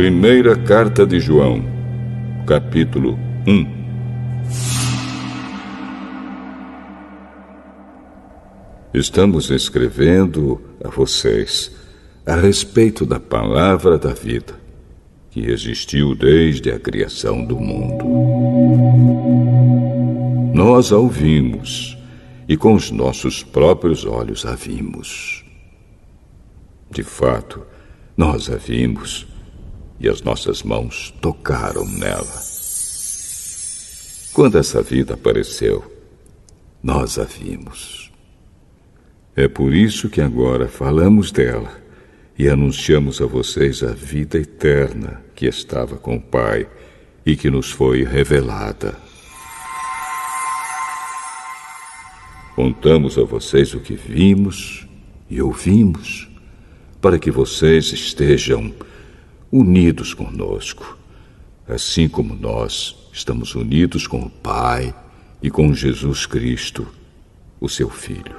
Primeira Carta de João, capítulo 1. Estamos escrevendo a vocês a respeito da palavra da vida, que existiu desde a criação do mundo. Nós a ouvimos e com os nossos próprios olhos a vimos. De fato, nós a vimos e as nossas mãos tocaram nela. Quando essa vida apareceu, nós a vimos. É por isso que agora falamos dela e anunciamos a vocês a vida eterna que estava com o Pai e que nos foi revelada. Contamos a vocês o que vimos e ouvimos, para que vocês estejam unidos conosco, assim como nós estamos unidos com o Pai e com Jesus Cristo, o seu Filho.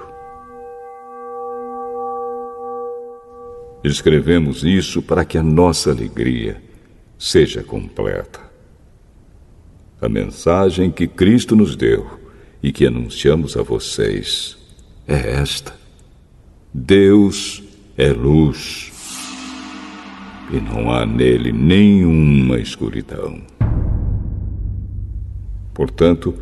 Escrevemos isso para que a nossa alegria seja completa. A mensagem que Cristo nos deu e que anunciamos a vocês é esta: Deus é luz e não há nele nenhuma escuridão. Portanto,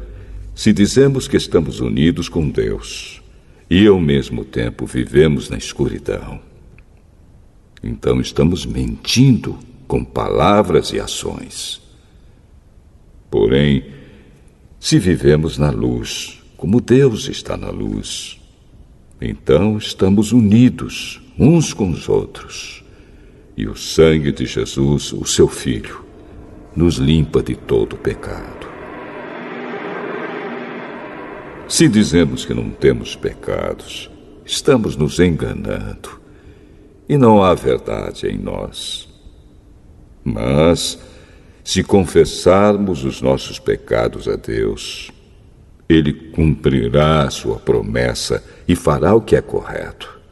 se dizemos que estamos unidos com Deus e ao mesmo tempo vivemos na escuridão, então estamos mentindo com palavras e ações. Porém, se vivemos na luz, como Deus está na luz, então estamos unidos uns com os outros. E o sangue de Jesus, o seu Filho, nos limpa de todo pecado. Se dizemos que não temos pecados, estamos nos enganando e não há verdade em nós. Mas, se confessarmos os nossos pecados a Deus, Ele cumprirá a sua promessa e fará o que é correto.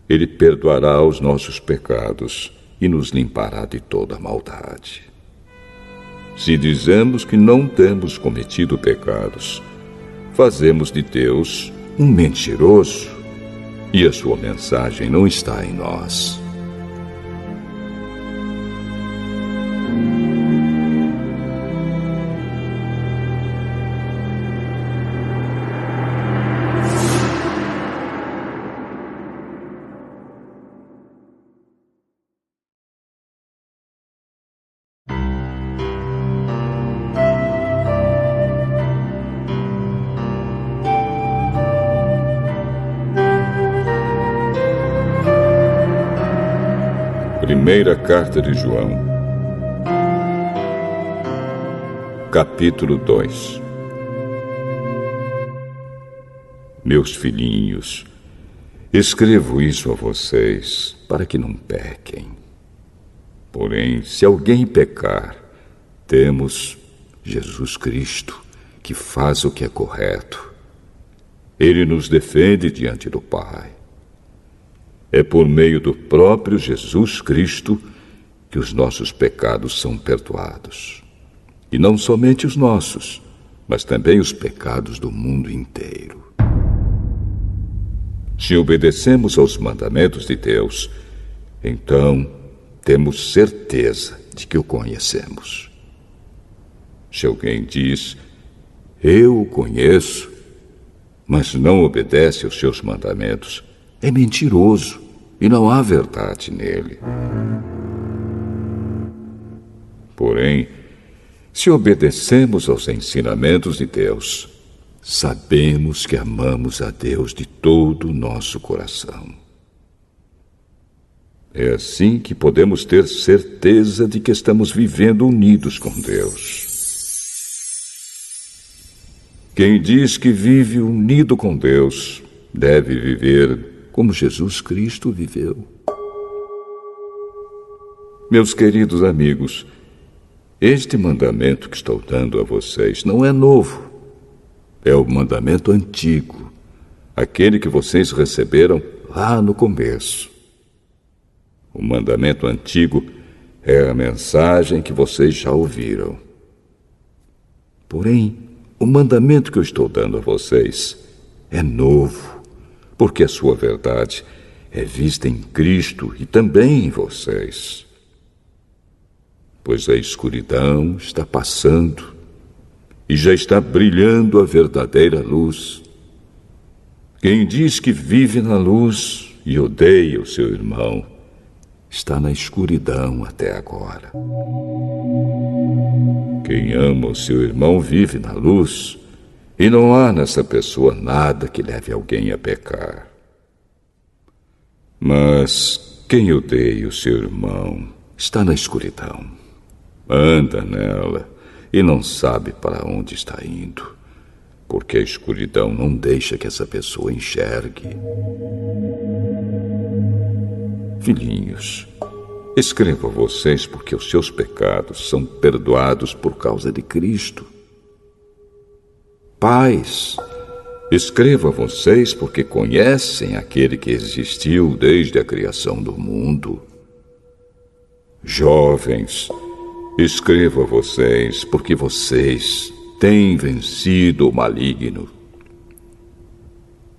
Ele perdoará os nossos pecados e nos limpará de toda maldade. Se dizemos que não temos cometido pecados, fazemos de Deus um mentiroso e a sua mensagem não está em nós. Primeira Carta de João, capítulo 2. Meus filhinhos, escrevo isso a vocês para que não pequem. Porém, se alguém pecar, temos Jesus Cristo, que faz o que é correto. Ele nos defende diante do Pai. É por meio do próprio Jesus Cristo que os nossos pecados são perdoados. E não somente os nossos, mas também os pecados do mundo inteiro. Se obedecemos aos mandamentos de Deus, então temos certeza de que o conhecemos. Se alguém diz, eu o conheço, mas não obedece aos seus mandamentos, é mentiroso e não há verdade nele. Porém, se obedecemos aos ensinamentos de Deus, sabemos que amamos a Deus de todo o nosso coração. É assim que podemos ter certeza de que estamos vivendo unidos com Deus. Quem diz que vive unido com Deus deve viver como Jesus Cristo viveu. Meus queridos amigos, este mandamento que estou dando a vocês não é novo. É o mandamento antigo, aquele que vocês receberam lá no começo. O mandamento antigo É a mensagem que vocês já ouviram. Porém, o mandamento que eu estou dando a vocês é novo, porque a sua verdade é vista em Cristo e também em vocês. Pois a escuridão está passando e já está brilhando a verdadeira luz. Quem diz que vive na luz e odeia o seu irmão está na escuridão até agora. Quem ama o seu irmão vive na luz, e não há nessa pessoa nada que leve alguém a pecar. Mas quem odeia o seu irmão está na escuridão. Anda nela e não sabe para onde está indo, porque a escuridão não deixa que essa pessoa enxergue. Filhinhos, escrevo a vocês porque os seus pecados são perdoados por causa de Cristo. Pais, escrevo a vocês porque conhecem aquele que existiu desde a criação do mundo. Jovens, escrevo a vocês porque vocês têm vencido o maligno.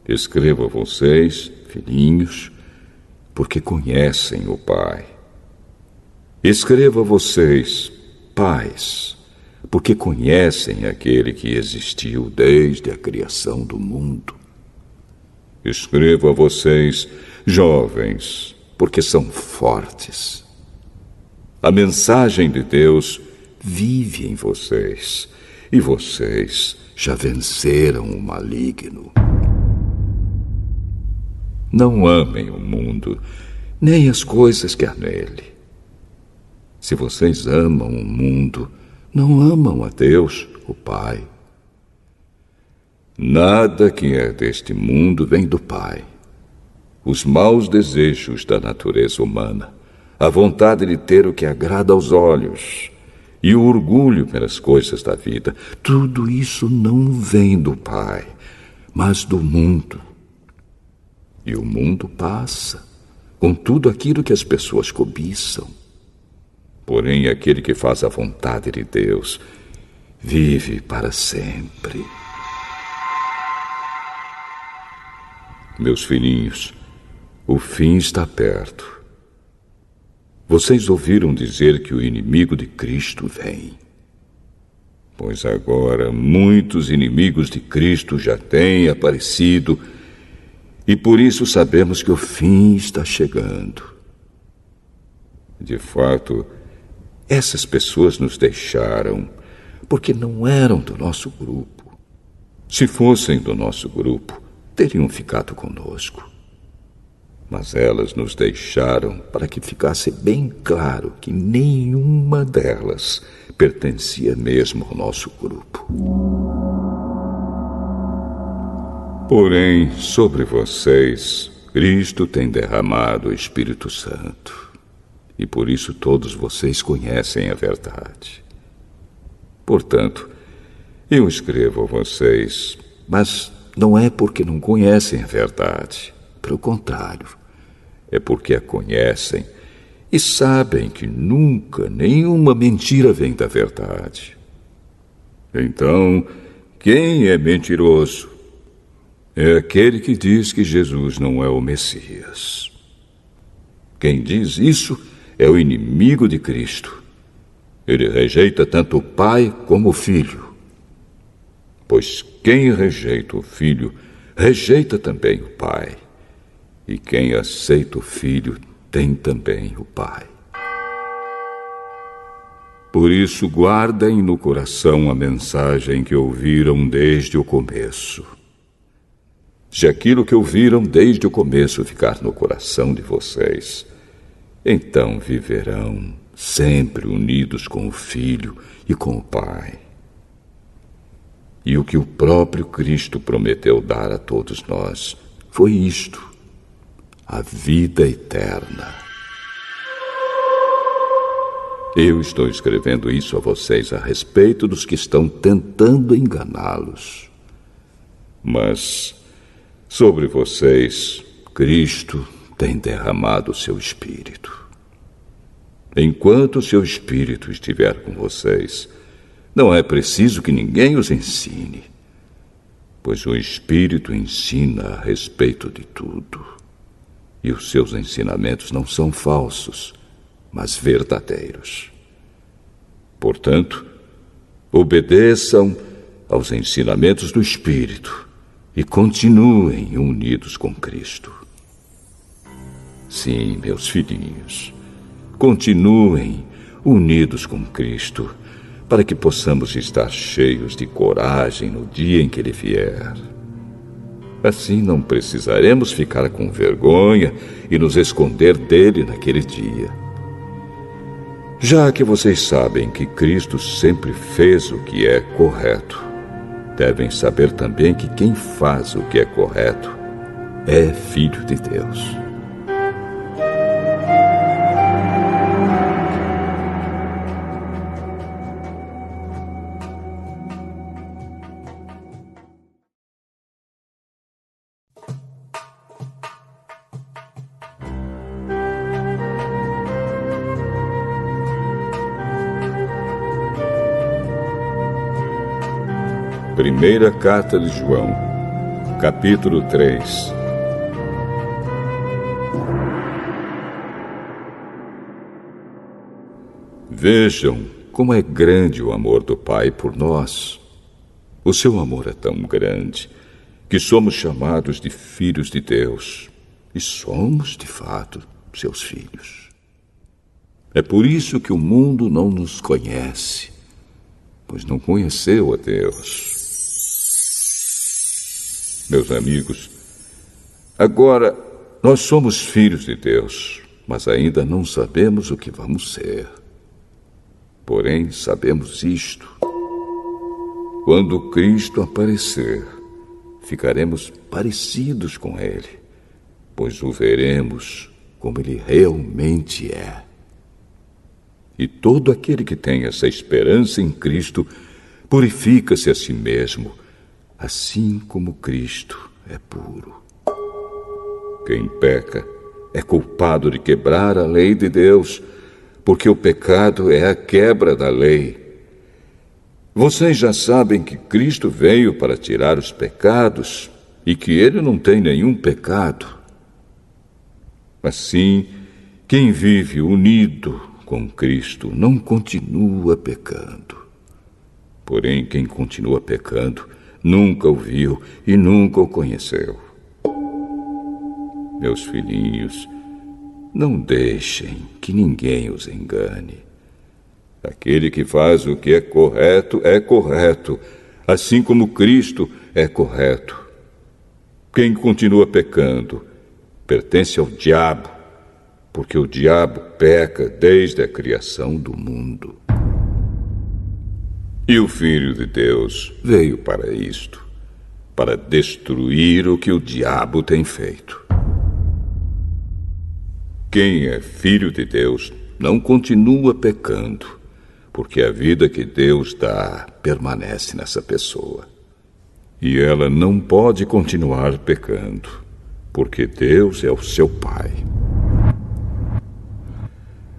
Escrevo a vocês, filhinhos, porque conhecem o Pai. Escrevo a vocês, pais, porque conhecem aquele que existiu desde a criação do mundo. Escrevo a vocês, jovens, porque são fortes. A mensagem de Deus vive em vocês, e vocês já venceram o maligno. Não amem o mundo, nem as coisas que há nele. Se vocês amam o mundo, não amam a Deus, o Pai. Nada que é deste mundo vem do Pai. Os maus desejos da natureza humana, a vontade de ter o que agrada aos olhos e o orgulho pelas coisas da vida, tudo isso não vem do Pai, mas do mundo. E o mundo passa, com tudo aquilo que as pessoas cobiçam. Porém, aquele que faz a vontade de Deus vive para sempre. Meus filhinhos, o fim está perto. Vocês ouviram dizer que o inimigo de Cristo vem. Pois agora muitos inimigos de Cristo já têm aparecido, e por isso sabemos que o fim está chegando. De fato, essas pessoas nos deixaram porque não eram do nosso grupo. Se fossem do nosso grupo, teriam ficado conosco. Mas elas nos deixaram para que ficasse bem claro que nenhuma delas pertencia mesmo ao nosso grupo. Porém, sobre vocês, Cristo tem derramado o Espírito Santo. E por isso todos vocês conhecem a verdade. Portanto, eu escrevo a vocês, mas não é porque não conhecem a verdade. Pelo contrário, é porque a conhecem e sabem que nunca nenhuma mentira vem da verdade. Então, quem é mentiroso? É aquele que diz que Jesus não é o Messias. Quem diz isso é o inimigo de Cristo. Ele rejeita tanto o Pai como o Filho. Pois quem rejeita o Filho, rejeita também o Pai. E quem aceita o Filho, tem também o Pai. Por isso, guardem no coração a mensagem que ouviram desde o começo. Se aquilo que ouviram desde o começo ficar no coração de vocês, então viverão sempre unidos com o Filho e com o Pai. E o que o próprio Cristo prometeu dar a todos nós foi isto: a vida eterna. Eu estou escrevendo isso a vocês a respeito dos que estão tentando enganá-los. Mas sobre vocês, Cristo tem derramado o seu Espírito. enquanto o seu Espírito estiver com vocês, não é preciso que ninguém os ensine, pois o Espírito ensina a respeito de tudo. E os seus ensinamentos não são falsos, mas verdadeiros. Portanto, obedeçam aos ensinamentos do Espírito e continuem unidos com Cristo. Sim, meus filhinhos, continuem unidos com Cristo, para que possamos estar cheios de coragem no dia em que Ele vier. Assim não precisaremos ficar com vergonha e nos esconder dele naquele dia. Já que vocês sabem que Cristo sempre fez o que é correto, devem saber também que quem faz o que é correto é filho de Deus. Primeira Carta de João, capítulo 3. Vejam como é grande o amor do Pai por nós. O seu amor é tão grande que somos chamados de filhos de Deus. E somos, de fato, seus filhos. É por isso que o mundo não nos conhece, pois não conheceu a Deus. Meus amigos, agora nós somos filhos de Deus, mas ainda não sabemos o que vamos ser. Porém, sabemos isto: quando Cristo aparecer, ficaremos parecidos com Ele, pois o veremos como Ele realmente é. E todo aquele que tem essa esperança em Cristo purifica-se a si mesmo, assim como Cristo é puro. Quem peca é culpado de quebrar a lei de Deus, porque o pecado é a quebra da lei. Vocês já sabem que Cristo veio para tirar os pecados e que Ele não tem nenhum pecado. Assim, quem vive unido com Cristo não continua pecando. Porém, quem continua pecando nunca o viu e nunca o conheceu. Meus filhinhos, não deixem que ninguém os engane. Aquele que faz o que é correto, assim como Cristo é correto. Quem continua pecando pertence ao diabo, porque o diabo peca desde a criação do mundo. E o Filho de Deus veio para isto, para destruir o que o diabo tem feito. Quem é filho de Deus não continua pecando, porque a vida que Deus dá permanece nessa pessoa. E ela não pode continuar pecando, porque Deus é o seu Pai.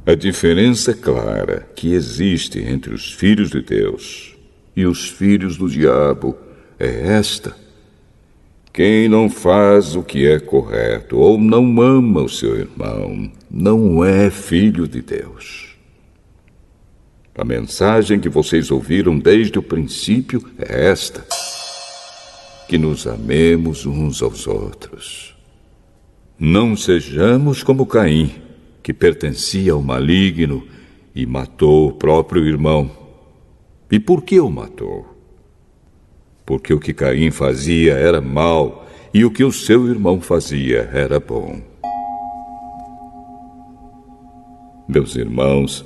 A diferença clara que existe entre os filhos de Deus e os filhos do diabo é esta: quem não faz o que é correto ou não ama o seu irmão não é filho de Deus. A mensagem que vocês ouviram desde o princípio é esta: que nos amemos uns aos outros. Não sejamos como Caim, que pertencia ao maligno e matou o próprio irmão. E por que o matou? Porque o que Caim fazia era mal e o que o seu irmão fazia era bom. Meus irmãos,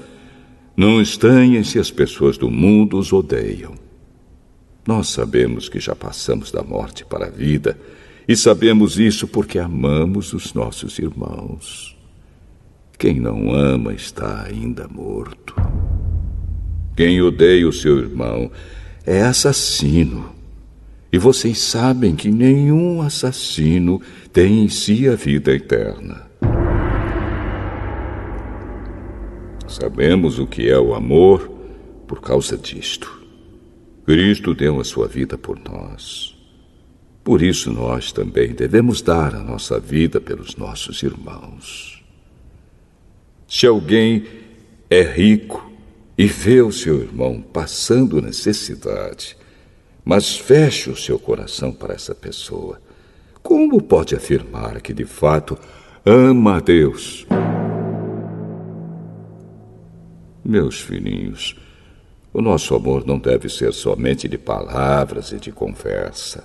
não estranhem se as pessoas do mundo os odeiam. Nós sabemos que já passamos da morte para a vida e sabemos isso porque amamos os nossos irmãos. Quem não ama está ainda morto. Quem odeia o seu irmão é assassino. E vocês sabem que nenhum assassino tem em si a vida eterna. Sabemos o que é o amor por causa disto. Cristo deu a sua vida por nós. Por isso nós também devemos dar a nossa vida pelos nossos irmãos. Se alguém é rico e vê o seu irmão passando necessidade, mas fecha o seu coração para essa pessoa, como pode afirmar que de fato ama a Deus? Meus filhinhos, o nosso amor não deve ser somente de palavras e de conversa.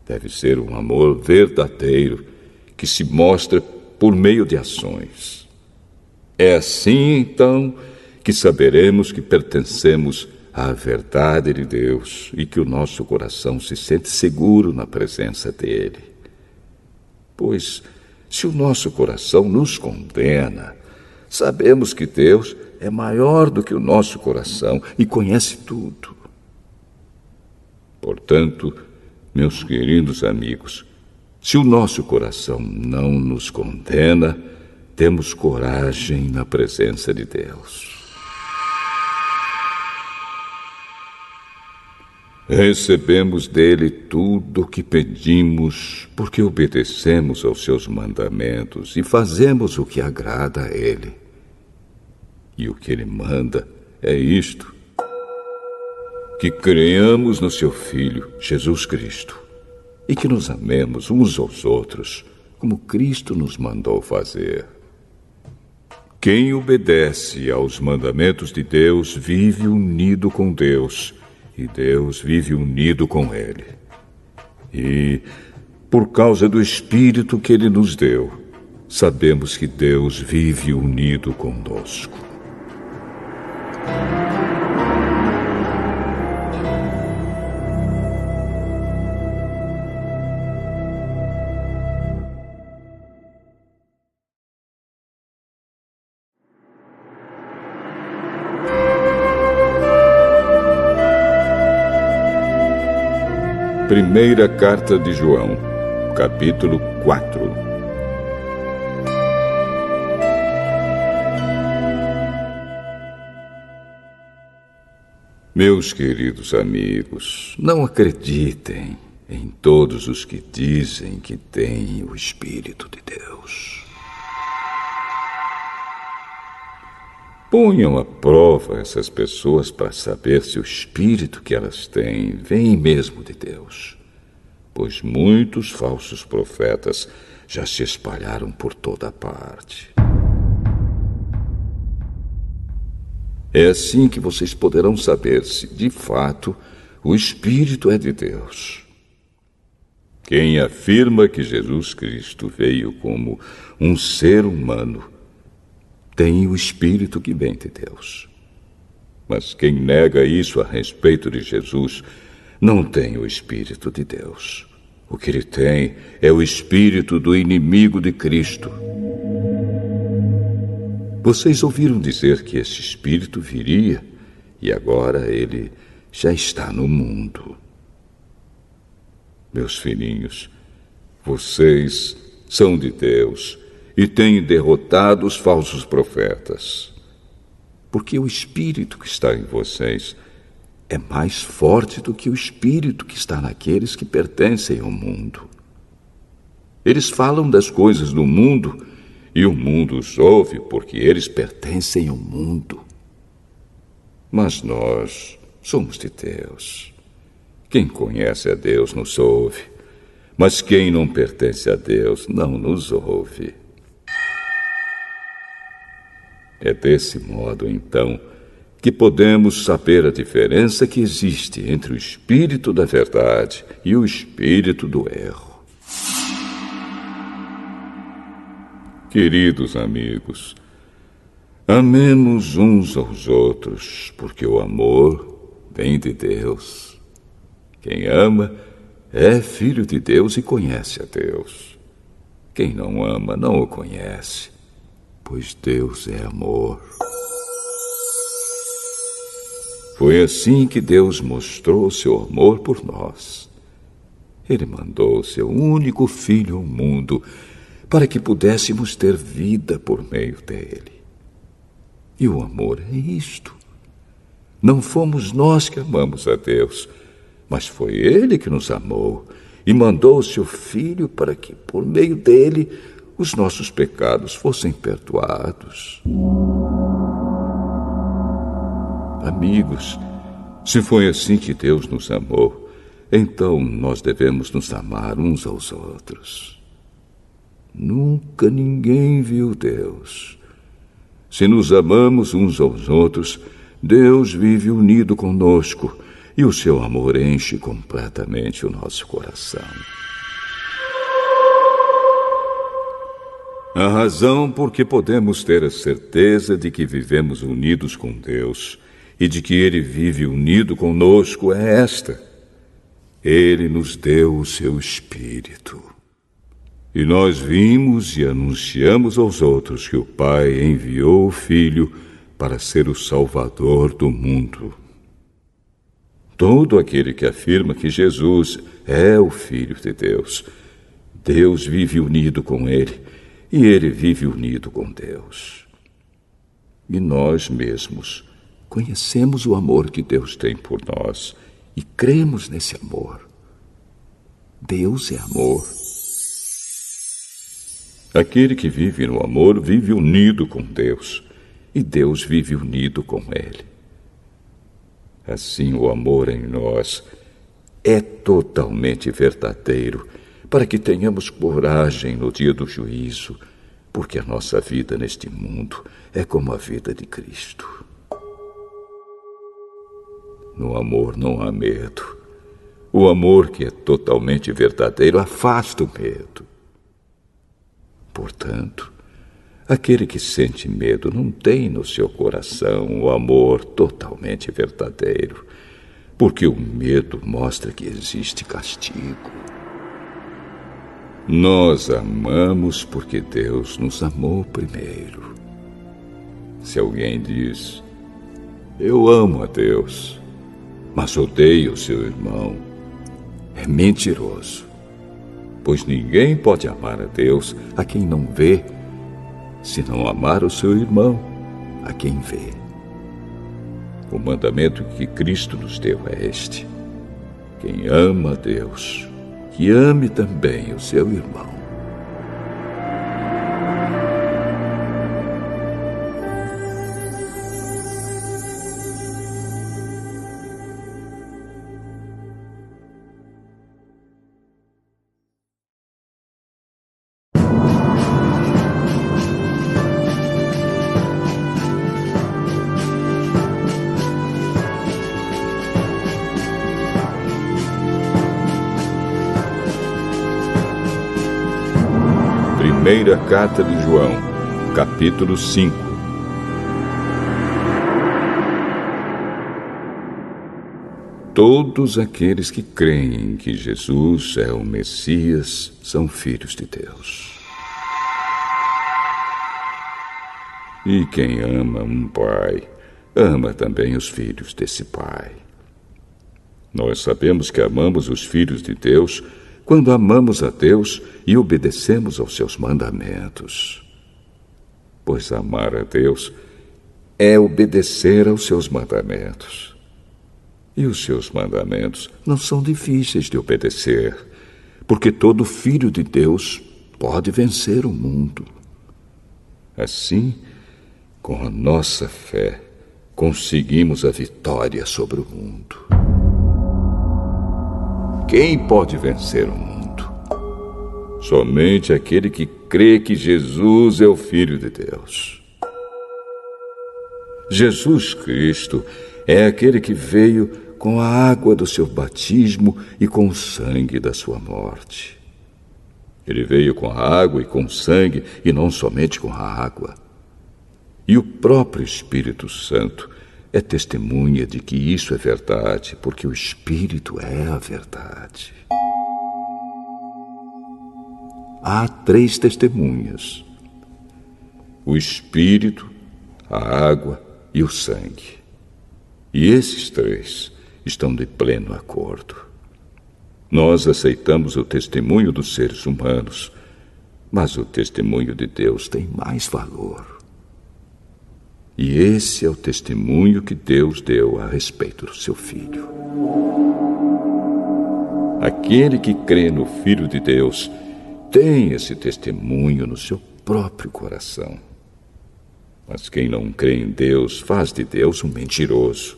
Deve ser um amor verdadeiro que se mostra por meio de ações. É assim, então, que saberemos que pertencemos à verdade de Deus e que o nosso coração se sente seguro na presença dele. Pois, se o nosso coração nos condena, sabemos que Deus é maior do que o nosso coração e conhece tudo. Portanto, meus queridos amigos, se o nosso coração não nos condena, temos coragem na presença de Deus. Recebemos dele tudo o que pedimos, porque obedecemos aos seus mandamentos e fazemos o que agrada a ele. E o que ele manda é isto: que creamos no seu Filho, Jesus Cristo, e que nos amemos uns aos outros, como Cristo nos mandou fazer. Quem obedece aos mandamentos de Deus vive unido com Deus, e Deus vive unido com ele. E, por causa do Espírito que ele nos deu, sabemos que Deus vive unido conosco. Primeira Carta de João, capítulo 4. Meus queridos amigos, não acreditem em todos os que dizem que têm o Espírito de Deus. Ponham à prova essas pessoas para saber se o espírito que elas têm vem mesmo de Deus. Pois muitos falsos profetas já se espalharam por toda parte. É assim que vocês poderão saber se, de fato, o Espírito é de Deus. Quem afirma que Jesus Cristo veio como um ser humano tem o Espírito que vem de Deus. Mas quem nega isso a respeito de Jesus não tem o Espírito de Deus. O que ele tem é o espírito do inimigo de Cristo. Vocês ouviram dizer que esse espírito viria e agora ele já está no mundo. Meus filhinhos, vocês são de Deus e têm derrotado os falsos profetas. Porque o espírito que está em vocês é mais forte do que o espírito que está naqueles que pertencem ao mundo. Eles falam das coisas do mundo e o mundo os ouve porque eles pertencem ao mundo. Mas nós somos de Deus. Quem conhece a Deus nos ouve, mas quem não pertence a Deus não nos ouve. É desse modo, então, que podemos saber a diferença que existe entre o espírito da verdade e o espírito do erro. Queridos amigos, amemos uns aos outros, porque o amor vem de Deus. Quem ama é filho de Deus e conhece a Deus. Quem não ama não o conhece, pois Deus é amor. Foi assim que Deus mostrou seu amor por nós. Ele mandou seu único filho ao mundo para que pudéssemos ter vida por meio dele. E o amor é isto. Não fomos nós que amamos a Deus, mas foi Ele que nos amou e mandou o seu Filho para que, por meio dele, os nossos pecados fossem perdoados. Amigos, se foi assim que Deus nos amou, então nós devemos nos amar uns aos outros. Nunca ninguém viu Deus. Se nos amamos uns aos outros, Deus vive unido conosco e o seu amor enche completamente o nosso coração. A razão por que podemos ter a certeza de que vivemos unidos com Deus e de que Ele vive unido conosco é esta: Ele nos deu o seu Espírito. E nós vimos e anunciamos aos outros que o Pai enviou o Filho para ser o Salvador do mundo. Todo aquele que afirma que Jesus é o Filho de Deus, Deus vive unido com ele e ele vive unido com Deus. E nós mesmos conhecemos o amor que Deus tem por nós e cremos nesse amor. Deus é amor. Aquele que vive no amor vive unido com Deus, e Deus vive unido com ele. Assim, o amor em nós é totalmente verdadeiro, para que tenhamos coragem no dia do juízo, porque a nossa vida neste mundo é como a vida de Cristo. No amor não há medo. O amor que é totalmente verdadeiro afasta o medo. Portanto, aquele que sente medo não tem no seu coração o amor totalmente verdadeiro, porque o medo mostra que existe castigo. Nós amamos porque Deus nos amou primeiro. Se alguém diz, eu amo a Deus, mas odeio o seu irmão, é mentiroso. Pois ninguém pode amar a Deus a quem não vê, se não amar o seu irmão a quem vê. O mandamento que Cristo nos deu é este: quem ama a Deus, que ame também o seu irmão. Primeira Carta de João, capítulo 5. Todos aqueles que creem que Jesus é o Messias são filhos de Deus. E quem ama um pai, ama também os filhos desse pai. Nós sabemos que amamos os filhos de Deus quando amamos a Deus e obedecemos aos seus mandamentos. Pois amar a Deus é obedecer aos seus mandamentos. E os seus mandamentos não são difíceis de obedecer, porque todo filho de Deus pode vencer o mundo. Assim, com a nossa fé, conseguimos a vitória sobre o mundo. Quem pode vencer o mundo? Somente aquele que crê que Jesus é o Filho de Deus. Jesus Cristo é aquele que veio com a água do seu batismo e com o sangue da sua morte. Ele veio com a água e com o sangue, e não somente com a água. E o próprio Espírito Santo é testemunha de que isso é verdade, porque o Espírito é a verdade. Há 3 testemunhas: o Espírito, a água e o sangue. E esses 3 estão de pleno acordo. Nós aceitamos o testemunho dos seres humanos, mas o testemunho de Deus tem mais valor. E esse é o testemunho que Deus deu a respeito do seu Filho. Aquele que crê no Filho de Deus tem esse testemunho no seu próprio coração. Mas quem não crê em Deus faz de Deus um mentiroso,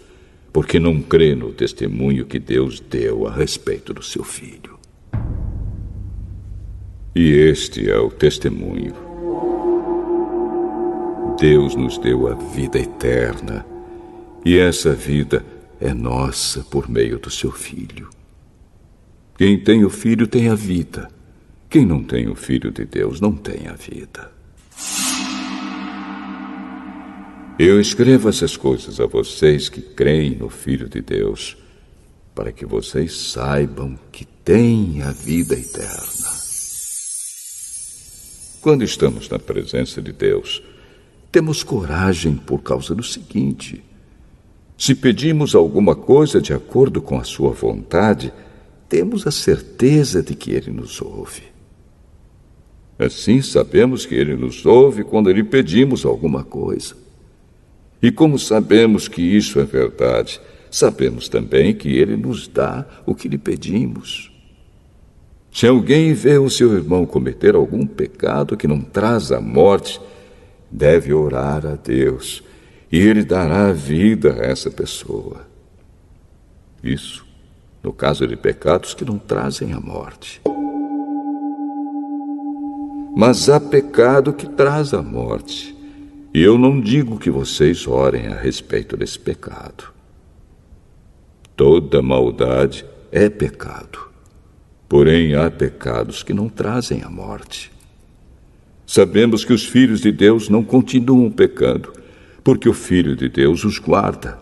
porque não crê no testemunho que Deus deu a respeito do seu Filho. E este é o testemunho. Deus nos deu a vida eterna, e essa vida é nossa por meio do seu Filho. Quem tem o Filho tem a vida. Quem não tem o Filho de Deus não tem a vida. Eu escrevo essas coisas a vocês que creem no Filho de Deus, para que vocês saibam que têm a vida eterna. Quando estamos na presença de Deus, temos coragem por causa do seguinte: se pedimos alguma coisa de acordo com a sua vontade, temos a certeza de que Ele nos ouve. Assim sabemos que Ele nos ouve quando lhe pedimos alguma coisa. E como sabemos que isso é verdade, sabemos também que Ele nos dá o que lhe pedimos. Se alguém vê o seu irmão cometer algum pecado que não traz a morte, deve orar a Deus, e Ele dará a vida a essa pessoa. Isso no caso de pecados que não trazem a morte. Mas há pecado que traz a morte, e eu não digo que vocês orem a respeito desse pecado. Toda maldade é pecado, porém há pecados que não trazem a morte. Sabemos que os filhos de Deus não continuam pecando, porque o Filho de Deus os guarda,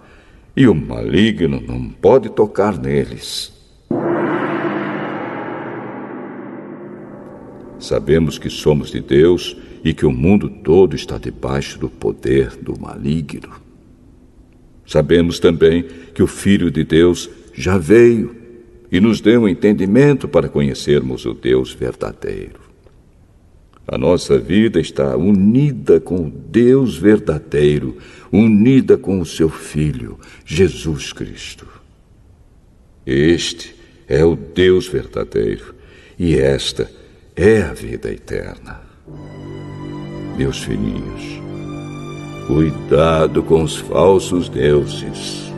e o maligno não pode tocar neles. Sabemos que somos de Deus e que o mundo todo está debaixo do poder do maligno. Sabemos também que o Filho de Deus já veio e nos deu entendimento para conhecermos o Deus verdadeiro. A nossa vida está unida com o Deus verdadeiro, unida com o seu Filho, Jesus Cristo. Este é o Deus verdadeiro, e esta é a vida eterna. Meus filhinhos, cuidado com os falsos deuses.